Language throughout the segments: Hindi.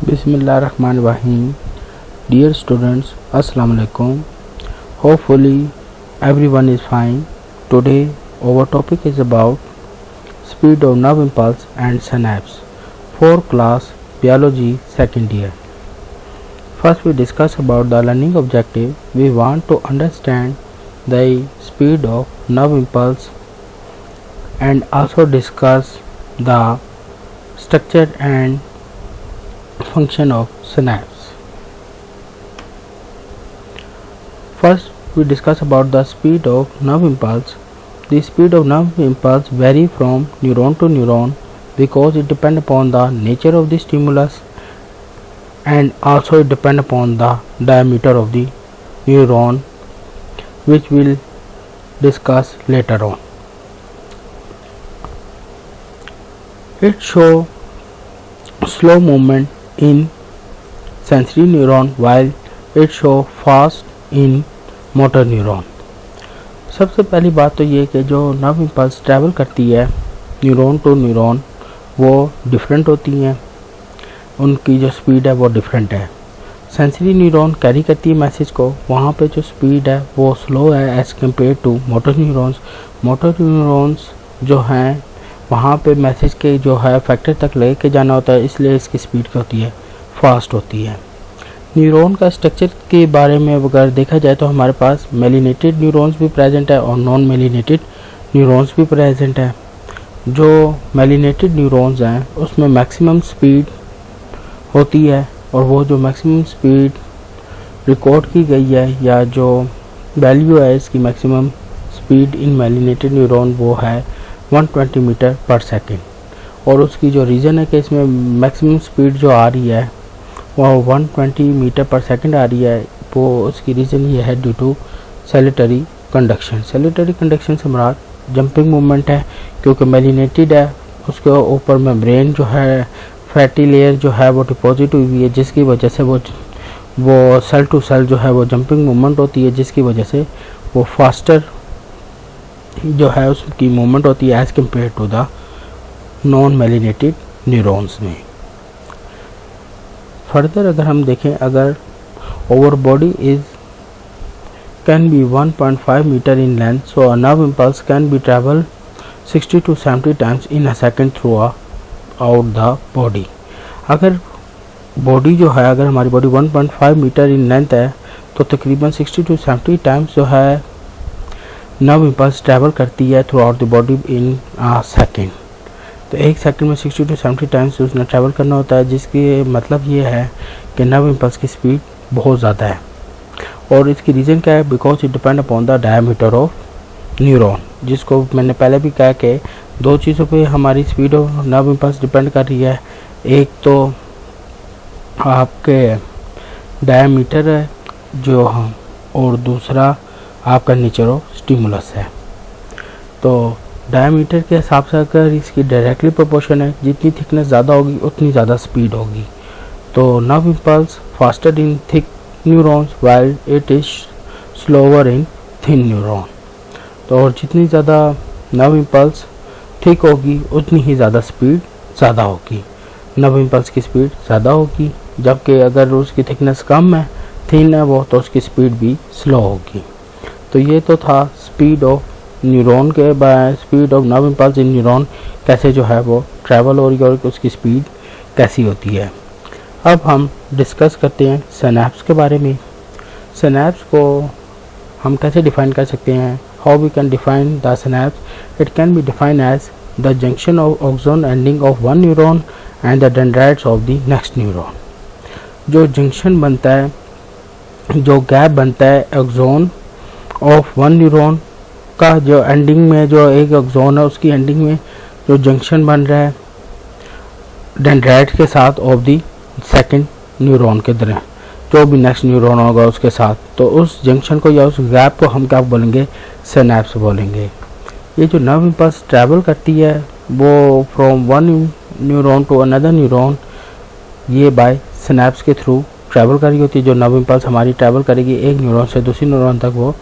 Bismillahirrahmanirrahim. Dear students, Assalamu alaikum. Hopefully everyone is fine. Today our topic is about speed of nerve impulse and synapse for class biology second year. First we discuss about the learning objective. We want to understand the speed of nerve impulse and also discuss the structure and function of synapse. First we discuss about the speed of nerve impulse. The speed of nerve impulse vary from neuron to neuron because it depends upon the nature of the stimulus and also it depends upon the diameter of the neuron, which we'll discuss later on. It shows slow movement in sensory neuron while it show fast in motor neuron. सबसे पहली बात तो ये कि जो नर्व इम्पल्स ट्रैवल करती है न्यूरॉन टू न्यूरॉन वो डिफरेंट होती हैं, उनकी जो स्पीड है वो डिफरेंट है. सेंसरी न्यूरॉन कैरी करती है मैसेज को, वहाँ पे जो स्पीड है वो स्लो है as compared to motor neurons. Motor neurons जो हैं वहाँ पे मैसेज के जो है फैक्टर तक ले के जाना होता है, इसलिए इसकी स्पीड क्या होती है, फास्ट होती है. न्यूरॉन का स्ट्रक्चर के बारे में अगर देखा जाए तो हमारे पास मेलिनेटेड न्यूरॉन्स भी प्रेजेंट है और नॉन मेलिनेटेड न्यूरॉन्स भी प्रेजेंट है. जो मेलिनेटेड न्यूरॉन्स हैं उसमें मैक्सिमम स्पीड होती है और वो जो मैक्सिमम स्पीड रिकॉर्ड की गई है या जो वैल्यू है इसकी मैक्सिमम स्पीड इन मेलिनेटेड न्यूरॉन वो है 120 मीटर पर सेकेंड. और उसकी जो रीज़न है कि इसमें मैक्सिमम स्पीड जो आ रही है वो 120 मीटर पर सेकेंड आ रही है, वो उसकी रीज़न ये है ड्यू टू सेलेटरी कंडक्शन. सेलेटरी कंडक्शन से मुराद जंपिंग मूवमेंट है, क्योंकि मेलिनेटेड है उसके ऊपर में ब्रेन जो है फैटी लेयर जो है वो डिपॉजिट हुई है, जिसकी वजह से वो सेल टू सेल जो है वो जंपिंग मूवमेंट होती है, जिसकी वजह से वो फास्टर जो है उसकी मूवमेंट होती है as compared to the non myelinated neurons में. फर्दर अगर हम देखें, अगर our body is can be 1.5 metre in length, so a nerve impulse can be travel 60 to 70 times in a second throughout the body. अगर बॉडी जो है, अगर हमारी बॉडी 1.5 मीटर इन लेंथ है तो तकरीबन 60 to 70 टाइम्स जो है नर्व इम्पल्स ट्रैवल करती है through out the body in a second. तो एक सेकंड में 60 to 70 टाइम्स उसने ट्रैवल करना होता है, जिसकी मतलब ये है कि नर्व इम्पल्स की स्पीड बहुत ज़्यादा है. और इसकी रीज़न क्या है, because it depend upon the diameter of neuron, जिसको मैंने पहले भी कहा कि दो चीज़ों पे हमारी speed of nerve impulse depend कर रही है. एक तो आपके डायमीटर है जो हम, और दूसरा आपका नेचर ऑफ स्टिमुलस है. तो डायमीटर के हिसाब से अगर इसकी डायरेक्टली प्रोपोर्शन है, जितनी थिकनेस ज़्यादा होगी उतनी ज़्यादा स्पीड होगी. तो nerve impulse faster in thick neurons while it is slower in thin neuron. तो और जितनी ज़्यादा नर्व इम्पल्स थिक होगी उतनी ही ज़्यादा स्पीड ज़्यादा होगी, नर्व इम्पल्स की स्पीड ज़्यादा होगी. जबकि अगर उसकी थिकनेस कम है, थिन है वो, तो उसकी स्पीड भी स्लो होगी. तो ये तो था स्पीड ऑफ न्यूरॉन के by speed of nerve impulse in neuron, कैसे जो है वो ट्रैवल हो रही है और उसकी स्पीड कैसी होती है. अब हम डिस्कस करते हैं सिनैप्स के बारे में. सिनैप्स को हम कैसे डिफ़ाइन कर सकते हैं, how we can define the synapse. It can be define as the junction of axon ending of one neuron and the dendrites of the next neuron. जो जंक्शन बनता है, जो गैप बनता है ऑक्सोन ऑफ वन न्यूरॉन का, जो एंडिंग में जो एक ऑक्सोन है उसकी एंडिंग में जो जंक्शन बन रहा है डेंड्राइट के साथ ऑफ दी सेकंड न्यूरॉन के तरह, जो भी नेक्स्ट न्यूरॉन होगा उसके साथ, तो उस जंक्शन को या उस गैप को हम क्या बोलेंगे, सिनैप्स बोलेंगे. ये जो नर्व इम्पल्स ट्रैवल करती है वो from one neuron to another neuron, ये बाय सिनैप्स के थ्रू ट्रैवल कर रही होती है. जो नर्व इम्पल्स हमारी ट्रैवल करेगी एक न्यूरॉन से दूसरी न्यूरॉन तक, वो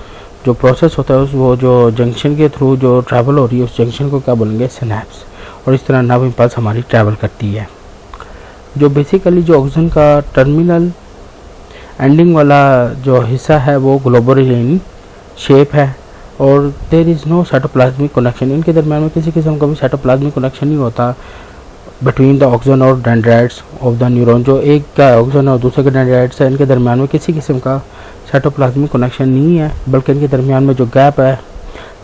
जो प्रोसेस होता है उस वो जो जंक्शन के थ्रू जो ट्रैवल हो रही है उस जंक्शन को क्या बोलेंगे, सिनैप्स. और इस तरह नर्व इम्पल्स हमारी ट्रैवल करती है. जो बेसिकली जो ऑक्सीजन का टर्मिनल एंडिंग वाला जो हिस्सा है वो ग्लोबुलर इन शेप है और there is no cytoplasmic connection. इनके दरम्यान में किसी किस्म का भी साइटोप्लाज्मिक कनेक्शन नहीं होता बिटवीन द ऑक्सीजन और डेंड्राइट्स ऑफ द न्यूरॉन। जो एक का ऑक्सीजन और दूसरे का डेंड्राइट्स है, इनके दरम्यान में किसी किस्म का साइटोप्लाज्मिक कनेक्शन नहीं है, बल्कि इनके दरम्यान में जो गैप है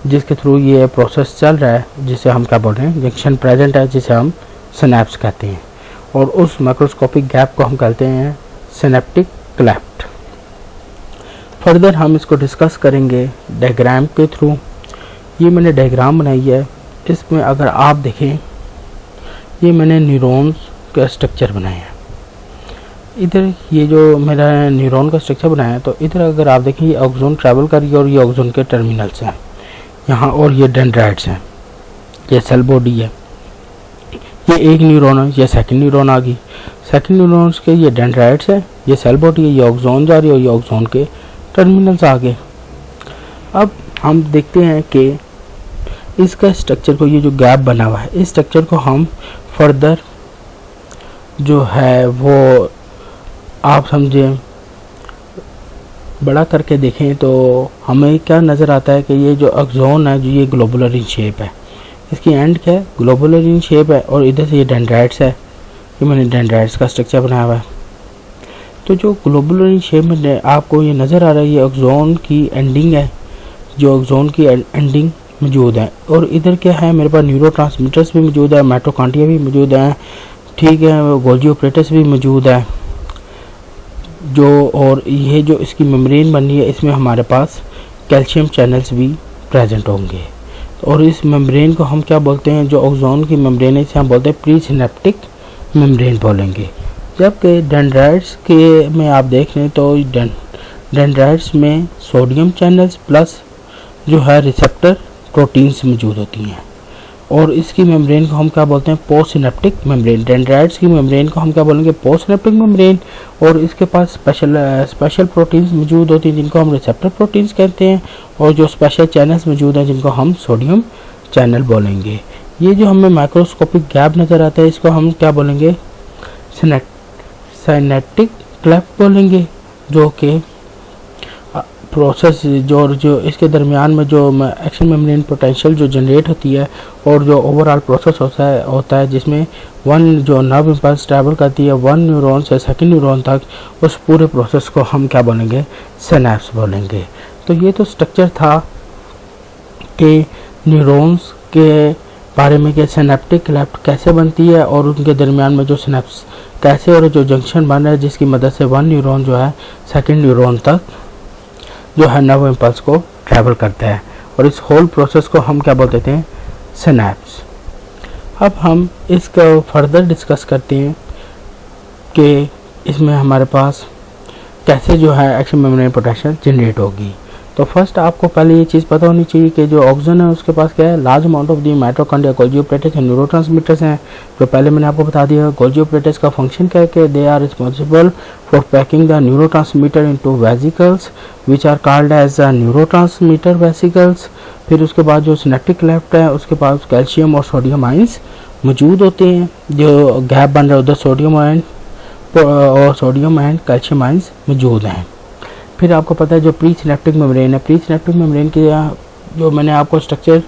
जिसके थ्रू ये प्रोसेस चल रहा है, जिसे हम क्या बोल रहे हैं, जंक्शन प्रेजेंट है, जिसे हम सिनेप्स कहते हैं। और उस माइक्रोस्कोपिक गैप को हम कहते हैं सिनेप्टिक क्लेफ्ट। फर्दर हम इसको डिस्कस करेंगे डायग्राम के थ्रू। ये मैंने डायग्राम बनाई है, इसमें अगर आप देखें ये मैंने न्यूरॉन्स का स्ट्रक्चर बनाया है। इधर ये जो मेरा न्यूरॉन का स्ट्रक्चर बनाया है, तो इधर अगर आप देखें ये ऑक्सोन ट्रैवल कर रही है और ये ऑक्सोन के टर्मिनल्स हैं यहाँ, और ये डेंड्राइट्स हैं, ये सेल बॉडी है। ये एक न्यूरॉन है, ये सेकंड न्यूरॉन आ गई, सेकंड न्यूरॉन्स के ये डेंड्राइट्स है, ये सेल बॉडी है, ये ऑक्सोन जा रही है और ये ऑक्सोन के टर्मिनल्स आ गए। अब हम देखते हैं कि इसका स्ट्रक्चर को, ये जो गैप बना हुआ है, इस स्ट्रक्चर को हम फर्दर जो है वो आप समझें बड़ा करके देखें तो हमें क्या नज़र आता है कि ये जो एक्सोन है, जो ये ग्लोबुलर इन शेप है, इसकी एंड क्या है, ग्लोबुलर इन शेप है, और इधर से ये डेंड्राइट्स है, ये मैंने डेंड्राइट्स का स्ट्रक्चर बनाया हुआ है। तो जो ग्लोबुलर इन शेप में आपको ये नज़र आ रहा है, ये एक्सोन की एंडिंग है, जो एक्सोन की एंडिंग मौजूद है। और इधर क्या है, मेरे पास न्यूरोट्रांसमीटर्स भी मौजूद है, माइटोकॉन्ड्रिया भी मौजूद है, ठीक है, गोल्जी ऑपरेटर्स भी मौजूद है जो, और ये जो इसकी मेम्ब्रेन बनी है, इसमें हमारे पास कैल्शियम चैनल्स भी प्रेजेंट होंगे। और इस मेम्ब्रेन को हम क्या बोलते हैं, जो ऑक्सोन की मेम्ब्रेन है, इसे हम बोलते हैं प्री सिनेप्टिक मेम्ब्रेन बोलेंगे। जबकि डेंड्राइट्स के में आप देख लें तो डेंड्राइट्स में सोडियम चैनल्स प्लस जो है रिसेप्टर प्रोटीन्स मौजूद होती हैं, और इसकी मेम्ब्रेन को हम क्या बोलते हैं, पोस्ट सिनेप्टिक मेम्ब्रेन। डेंड्राइट्स की मेम्ब्रेन को हम क्या बोलेंगे, पोस्ट सिनेप्टिक मेम्ब्रेन, और इसके पास स्पेशल प्रोटीन्स मौजूद होती हैं जिनको हम रिसेप्टर प्रोटीन्स कहते हैं, और जो स्पेशल चैनल्स मौजूद हैं जिनको हम सोडियम चैनल बोलेंगे। ये जो हमें माइक्रोस्कोपिक गैप नज़र आता है, इसको हम क्या बोलेंगे, सिनेप्टिक क्लेफ्ट बोलेंगे, जो कि प्रोसेस जो इसके दरमियान में जो एक्शन मेम्ब्रेन पोटेंशियल जो जनरेट होती है, और जो ओवरऑल प्रोसेस होता है जिसमें वन जो नर्व इम्पल्स ट्रैवल करती है वन न्यूरॉन से सेकंड न्यूरॉन तक, उस पूरे प्रोसेस को हम क्या बोलेंगे, सिनेप्स बोलेंगे। तो ये तो स्ट्रक्चर था कि न्यूरॉन्स के बारे में, कि सिनेप्टिक क्लेफ्ट कैसे बनती है और उनके दरमियान में जो सिनेप्स कैसे, और जो जंक्शन बन रहा है जिसकी मदद से वन न्यूरॉन जो है सेकंड न्यूरॉन तक जो है नर्व इम्पल्स को ट्रैवल करता है, और इस होल प्रोसेस को हम क्या बोलते थे, सिनेप्स। अब हम इसको फर्दर डिस्कस करते हैं कि इसमें हमारे पास कैसे जो है एक्शन मेम्ब्रेन पोटेंशियल जनरेट होगी। तो फर्स्ट आपको पहले ये चीज़ पता होनी चाहिए कि जो ऑक्सीजन है उसके पास क्या है, large amount of the mitochondria, Golgi operators and neurotransmitters हैं, जो पहले मैंने आपको बता दिया। गोल्जी ऑपरेटर्स का फंक्शन क्या है कि they are responsible for packing the neurotransmitter into vesicles which are called as neurotransmitter vesicles. फिर उसके बाद जो सिनेप्टिक क्लेफ्ट है उसके पास कैल्शियम और सोडियम आयंस मौजूद होते हैं, जो गैप बन रहा है उधर सोडियम आयन और सोडियम एंड कैल्शियम आयंस मौजूद हैं। फिर आपको पता है जो प्री सिनेप्टिक मेम्ब्रेन है, प्री सिनेप्टिक मेम्ब्रेन की जो मैंने आपको स्ट्रक्चर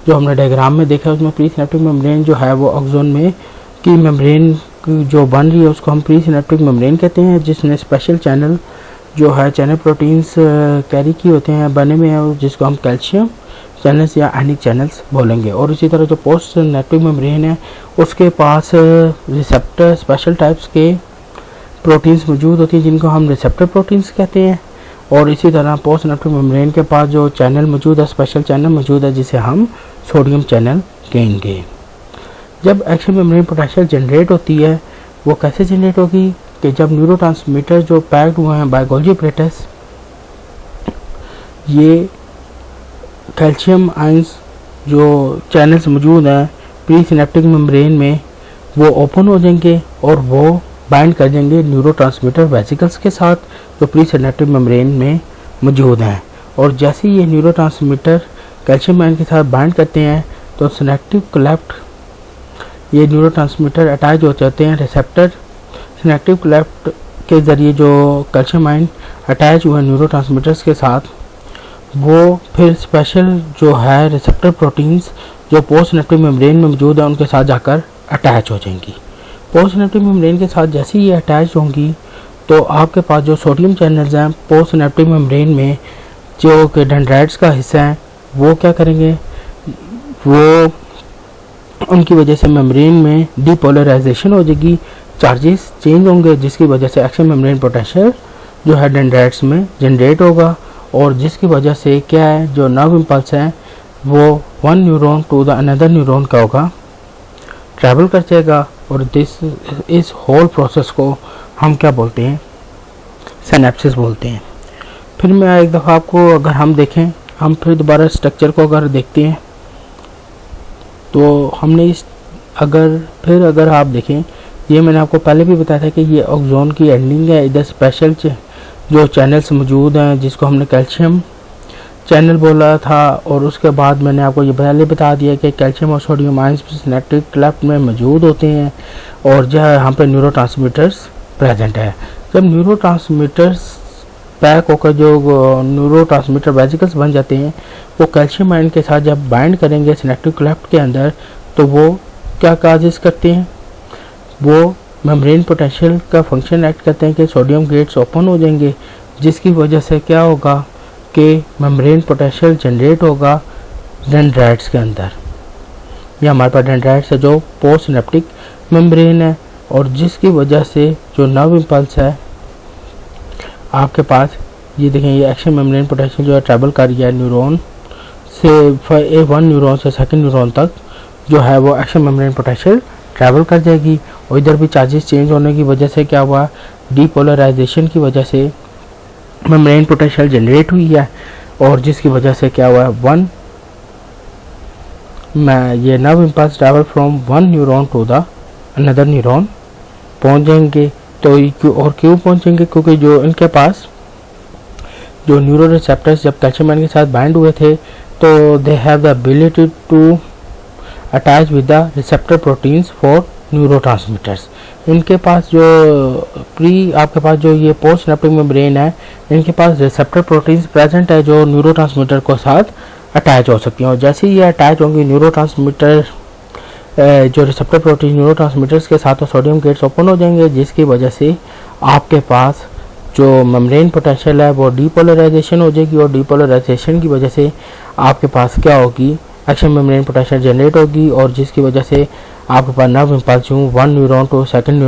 जो हमने डायग्राम में देखा, उसमें प्री सिनेप्टिक मेम्ब्रेन जो है वो ऑक्सोन में की मेम्ब्रेन जो बन रही है उसको हम प्री सिनेप्टिक मेम्ब्रेन कहते हैं, जिसने स्पेशल चैनल जो है चैनल प्रोटीन्स कैरी किए होते हैं बने में है, जिसको हम कैल्शियम चैनल्स या आयनिक चैनल्स बोलेंगे। और इसी तरह जो पोस्ट सिनेप्टिक मेम्ब्रेन है उसके पास रिसेप्टर स्पेशल टाइप्स के प्रोटीन्स मौजूद होती हैं जिनको हम रिसेप्टर प्रोटीन्स कहते हैं। और इसी तरह पोस्ट सिनेप्टिक मेम्ब्रेन के पास जो चैनल मौजूद है, स्पेशल चैनल मौजूद है, जिसे हम सोडियम चैनल कहेंगे। जब एक्शन मेम्ब्रेन पोटेंशियल जनरेट होती है वो कैसे जनरेट होगी कि जब न्यूरोट्रांसमीटर जो पैक्ड हुए हैं बाय गोल्जी ऑपरेटर्स, ये कैल्शियम आयंस जो चैनल्स मौजूद हैं प्री सिनेप्टिक मेम्ब्रेन में, वो ओपन हो जाएंगे और वो बाइंड कर देंगे न्यूरोट्रांसमीटर वेसिकल्स के साथ जो प्री सिनेप्टिक मेम्ब्रेन में मौजूद हैं। और जैसे ये न्यूरोट्रांसमीटर कैल्शियम आयन के साथ बाइंड करते हैं तो सिनेप्टिक क्लेफ्ट ये न्यूरोट्रांसमीटर अटैच हो जाते हैं रिसेप्टर सिनेप्टिक क्लेफ्ट के ज़रिए जो कैल्शियम आयन अटैच हुआ न्यूरोट्रांसमीटर्स के साथ, वो फिर स्पेशल जो है रिसेप्टर प्रोटीन्स जो पोस्ट सिनेप्टिक मेम्ब्रेन में मौजूद है उनके साथ जाकर अटैच हो जाएंगी। पोस्ट सिनेप्टिक मेम्ब्रेन के साथ जैसे ही ये अटैच होंगी तो आपके पास जो सोडियम चैनल्स हैं पोस्ट सिनेप्टिक मेम्ब्रेन में जो कि डेंड्राइट्स का हिस्सा है, वो क्या करेंगे, वो उनकी वजह से मेम्ब्रेन में डीपोलराइजेशन हो जाएगी, चार्जेस चेंज होंगे, जिसकी वजह से एक्शन मेम्ब्रेन पोटेंशियल जो है डेंड्राइट्स में जनरेट होगा, और जिसकी वजह से क्या है जो नर्व इम्पल्स है वो one neuron to the another neuron का होगा ट्रैवल कर जाएगा, और इस होल प्रोसेस को हम क्या बोलते हैं, सिनेप्सिस बोलते हैं। फिर मैं एक दफ़ा आपको अगर हम देखें, हम फिर दोबारा स्ट्रक्चर को अगर देखते हैं तो हमने अगर आप देखें, ये मैंने आपको पहले भी बताया था कि ये ऑक्सोन की एंडिंग है, इधर स्पेशल जो चैनल्स मौजूद हैं जिसको हमने कैल्शियम चैनल बोला था, और उसके बाद मैंने आपको ये पहले बता दिया कि कैल्शियम और सोडियम आयंस सिनेप्टिक क्लेफ्ट में मौजूद होते हैं, और जो है यहाँ पे न्यूरोट्रांसमीटर्स प्रेजेंट है। जब न्यूरोट्रांसमीटर्स पैक होकर जो न्यूरोट्रांसमीटर वेसिकल्स बन जाते हैं, वो कैल्शियम आयन के साथ जब बाइंड करेंगे सिनेप्टिक क्लेफ्ट के अंदर, तो वो क्या काजेस करते हैं, वो मेम्ब्रेन पोटेंशियल का फंक्शन एक्ट करते हैं कि सोडियम गेट्स ओपन हो जाएंगे, जिसकी वजह से क्या होगा कि मेम्ब्रेन पोटेंशियल जनरेट होगा डेंड्राइट्स के अंदर। ये हमारे पास डेंड्राइट्स है जो पोस्ट सिनेप्टिक मेम्ब्रेन है, और जिसकी वजह से जो नर्व इम्पल्स है आपके पास, ये देखें ये एक्शन मेम्ब्रेन पोटेंशियल जो है ट्रैवल कर रही है न्यूरॉन से वन न्यूरॉन से सेकंड न्यूरॉन तक, जो है वो एक्शन मेम्ब्रेन पोटेंशियल ट्रैवल कर जाएगी, और इधर भी चार्जेस चेंज होने की वजह से क्या हुआ, डीपोलराइजेशन की वजह से मेम्ब्रेन पोटेंशियल जनरेट हुई है, और जिसकी वजह से क्या हुआ ये nerve impulse travel from one neuron to the another neuron पहुंच जाएंगे। तो क्यों पहुंचेंगे, क्योंकि जो इनके पास जो न्यूरो रिसेप्टर्स जब कैल्शियम आयन के साथ बाइंड हुए थे, तो they have the ability to attach with the receptor proteins for neurotransmitters. इनके पास जो आपके पास जो ये पोस्ट सिनेप्टिक मेम्ब्रेन है, इनके पास रिसेप्टर प्रोटीन्स प्रेजेंट है जो न्यूरोट्रांसमीटर को साथ अटैच हो सकती हैं, और जैसे ही ये अटैच होंगी न्यूरोट्रांसमीटर जो रिसेप्टर प्रोटीन न्यूरोट्रांसमीटर्स के साथ सोडियम गेट्स ओपन हो जाएंगे, जिसकी वजह से आपके पास जो मेम्ब्रेन पोटेंशियल है वो डीपोलराइजेशन हो जाएगी, और डीपोलराइजेशन की वजह से आपके पास क्या होगी, एक्शन मेम्ब्रेन पोटेंशियल जनरेट होगी, और जिसकी वजह से आपके पास nerve impulse one neuron to second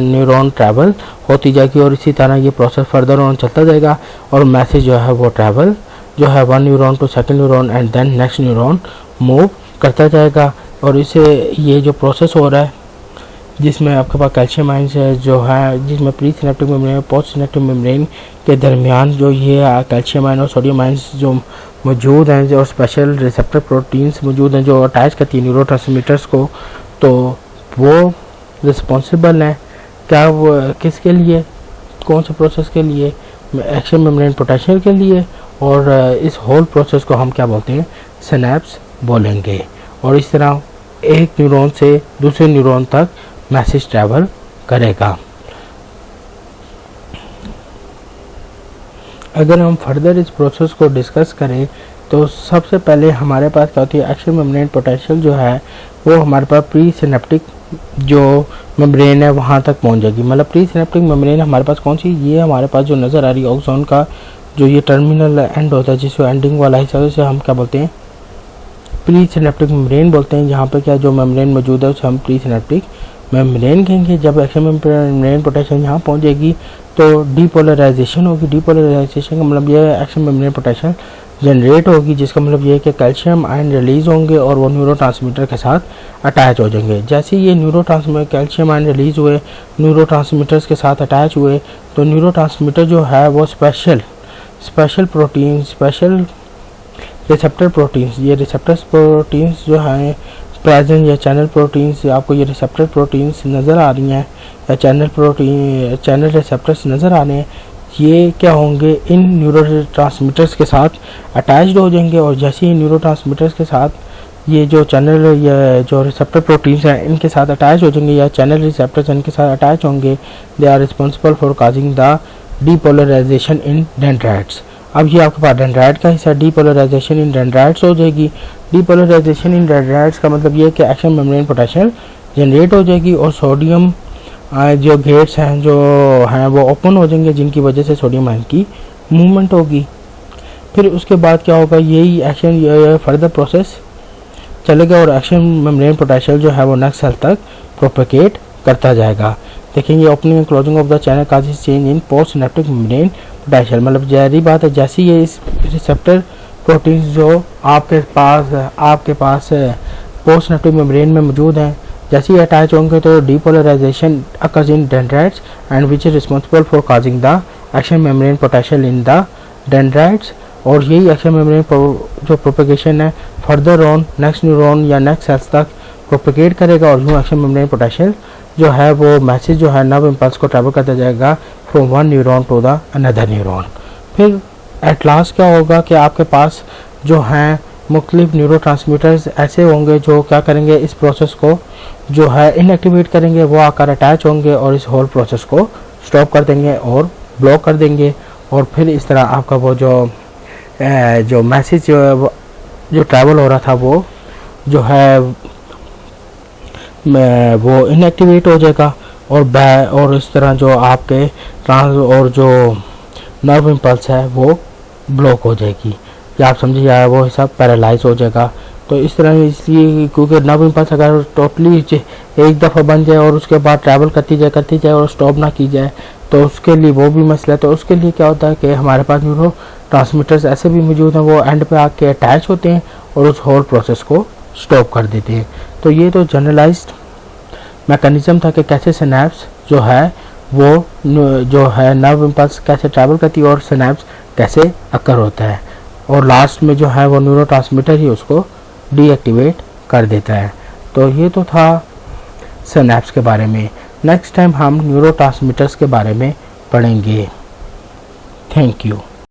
neuron travel होती जाएगी, और इसी तरह ये प्रोसेस फर्दर ऑन चलता जाएगा, और मैसेज जो है वो ट्रैवल जो है one neuron to second neuron and then next neuron move करता जाएगा। और इसे ये जो प्रोसेस हो रहा है जिसमें आपके पास कैल्शियम आयंस जो है, जिसमें प्री सिनेप्टिक मेम्ब्रेन और पोस्ट सिनेप्टिक मेम्ब्रेन के दरमियान जो ये कैल्शियम आयन और सोडियम आयंस जो मौजूद हैं, जो स्पेशल रिसेप्टर प्रोटीन्स मौजूद हैं जो अटैच करती है न्यूरोट्रांसमीटर्स को, तो वो रिस्पॉन्सिबल हैं क्या, वो किसके लिए, कौन से प्रोसेस के लिए, एक्शन मेम्ब्रेन पोटेंशियल के लिए, और इस होल प्रोसेस को हम क्या बोलते हैं, सिनेप्स बोलेंगे। और इस तरह एक न्यूरॉन से दूसरे न्यूरॉन तक मैसेज ट्रैवल करेगा। अगर हम फर्दर इस प्रोसेस को डिस्कस करें तो सबसे पहले हमारे पास क्या होती है, एक्शन मेम्ब्रेन पोटेंशियल जो है वो हमारे पास प्री सिनेप्टिक जो मेम्ब्रेन है वहाँ तक पहुँच जाएगी। मतलब प्री सिनेप्टिक मेम्ब्रेन हमारे पास कौन सी, ये हमारे पास जो नज़र आ रही है ऑक्सोन का जो ये टर्मिनल एंड होता है, जिसको एंडिंग वाला हिस्सा है उसे हम क्या बोलते हैं, प्री सिनेप्टिक मेम्ब्रेन बोलते हैं। यहाँ पे क्या जो मेम्ब्रेन मौजूद है उसे हम प्री सिनेप्टिक मेम्ब्रेन कहेंगे। जब एक्शन मेम्ब्रेन पोटेंशियल यहाँ पहुँच जाएगी तो डीपोलराइजेशन होगी। डीपोलराइजेशन का मतलब ये है एक्शन मेम्ब्रेन पोटेंशियल जनरेट होगी, जिसका मतलब ये है कि कैल्शियम आयन रिलीज़ होंगे और वो न्यूरोट्रांसमीटर के साथ अटैच हो जाएंगे। जैसे ये कैल्शियम आयन रिलीज़ हुए, न्यूरोट्रांसमीटर्स के साथ अटैच हुए, तो न्यूरोट्रांसमीटर जो है वो special protein, special receptor proteins, ये रिसेप्टर प्रोटीन्स जो हैं प्रेजेंट या चैनल प्रोटीन्स, आपको ये रिसेप्टर प्रोटीन्स नज़र आ रही हैं या चैनल रिसेप्टर्स नज़र आ रहे हैं, ये क्या होंगे, इन न्यूरोट्रांसमीटर्स के साथ अटैच्ड हो जाएंगे। और जैसे ही न्यूरोट्रांसमीटर्स के साथ ये जो चैनल, ये जो रिसेप्टर प्रोटीन्स हैं इनके साथ अटैच हो जाएंगे, या चैनल रिसेप्टर्स इनके साथ अटैच होंगे। They are responsible for causing the depolarization in dendrites. अब ये आपके पास डेंड्राइट का हिस्सा, डीपोलराइजेशन इन डेंड्राइट्स हो जाएगी। डीपोलराइजेशन इन डेंड्राइट्स का मतलब ये है कि एक्शन मेम्ब्रेन पोटेंशियल जनरेट हो जाएगी और सोडियम जो गेट्स हैं जो हैं वो ओपन हो जाएंगे, जिनकी वजह से सोडियम आयन की मूवमेंट होगी। फिर उसके बाद क्या होगा, यही एक्शन फर्दर प्रोसेस चलेगा और एक्शन मेम्ब्रेन पोटेंशियल जो है वो नेक्स्ट सेल तक प्रोपेगेट करता जाएगा। देखेंगे opening and closing of the channel causes change in post synaptic membrane potential. मतलब जाहिर बात है, जैसे ये इस रिसेप्टर प्रोटीन्स जो आपके पास पोस्ट सिनेप्टिक मेम्ब्रेन में मौजूद हैं, जैसे ही अटैच होंगे तो depolarization occurs in dendrites and which is responsible for causing the action membrane potential in the dendrites. और यही एक्शन मेम्ब्रेन जो प्रोपेगेशन है फर्दर ऑन नेक्स्ट न्यूरॉन या नेक्स्ट सेल्स तक प्रोपेगेट करेगा, और यूँ एक्शन मेम्ब्रेन पोटेंशियल जो है वो मैसेज जो है नर्व इम्पल्स को ट्रैवल करता जाएगा from one neuron to the another neuron. फिर एट लास्ट क्या होगा कि आपके पास जो हैं मुख्तलिफ न्यूरोट्रांसमीटर्स ऐसे होंगे जो क्या करेंगे, इस प्रोसेस को जो है इनएक्टिवेट करेंगे, वो आकर अटैच होंगे और इस होल प्रोसेस को स्टॉप कर देंगे और ब्लॉक कर देंगे। और फिर इस तरह आपका वो जो मैसेज जो ट्रैवल हो रहा था वो जो है वो इनएक्टिवेट हो जाएगा और इस तरह जो आपके और जो नर्व इम्पल्स है वो ब्लॉक हो जाएगी, या आप समझिए यार वो हिसाब पैरालाइज हो जाएगा। तो इस तरह इसलिए क्योंकि नर्व इम्पल्स अगर टोटली एक दफ़ा बन जाए और उसके बाद ट्रैवल करती जाए और स्टॉप ना की जाए तो उसके लिए वो भी मसला है। तो उसके लिए क्या होता है कि हमारे पास न्यूरो ट्रांसमीटर्स ऐसे भी मौजूद हैं, वो एंड पे आके अटैच होते हैं और उस होल प्रोसेस को स्टॉप कर देते हैं। तो ये तो जनरलाइज्ड मैकेनिज़्म था कि कैसे सिनेप्स जो है वो जो है नर्व इम्पल्स कैसे ट्रैवल करती है और सिनेप्स कैसे अकर होता है, और लास्ट में जो है वो न्यूरोट्रांसमीटर ही उसको डीएक्टिवेट कर देता है। तो ये तो था सिनेप्स के बारे में। नेक्स्ट टाइम हम न्यूरोट्रांसमीटर्स के बारे में पढ़ेंगे। Thank you.